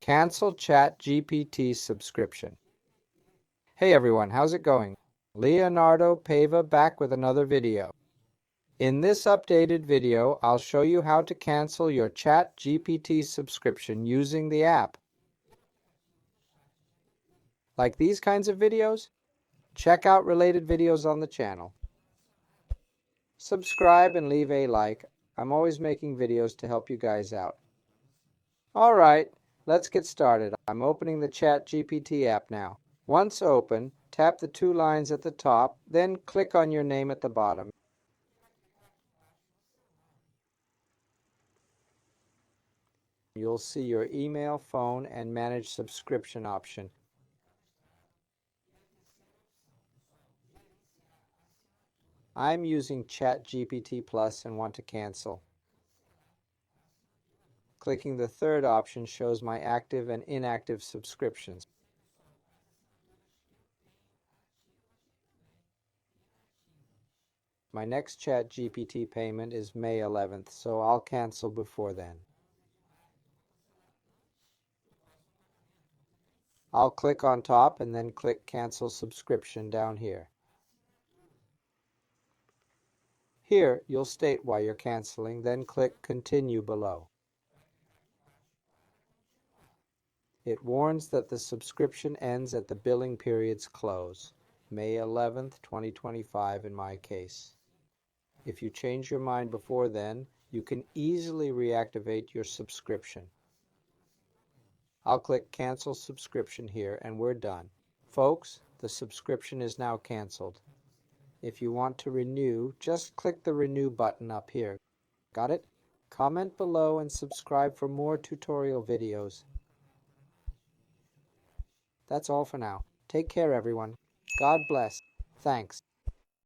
Cancel Chatgpt subscription. Hey everyone, how's it going? Leonardo Paiva back with another video. In this updated video, I'll show you how to cancel your Chatgpt subscription using the app. Like these kinds of videos? Check out related videos on the channel. Subscribe and leave a like. I'm always making videos to help you guys out. Alright, let's get started. I'm opening the Chatgpt app now. Once open, tap the two lines at the top, then click on your name at the bottom. You'll see your email, phone, and manage subscription option. I'm using ChatGPT Plus and want to cancel. Clicking the third option shows my active and inactive subscriptions. My next ChatGPT payment is May 11th, so I'll cancel before then. I'll click on top and then click Cancel Subscription down here. Here, you'll state why you're canceling, then click Continue below. It warns that the subscription ends at the billing period's close, May 11th, 2025 in my case. If you change your mind before then, you can easily reactivate your subscription. I'll click Cancel Subscription here and we're done. Folks, the subscription is now canceled. If you want to renew, just click the Renew button up here. Got it? Comment below and subscribe for more tutorial videos. That's all for now. Take care, everyone. God bless. Thanks.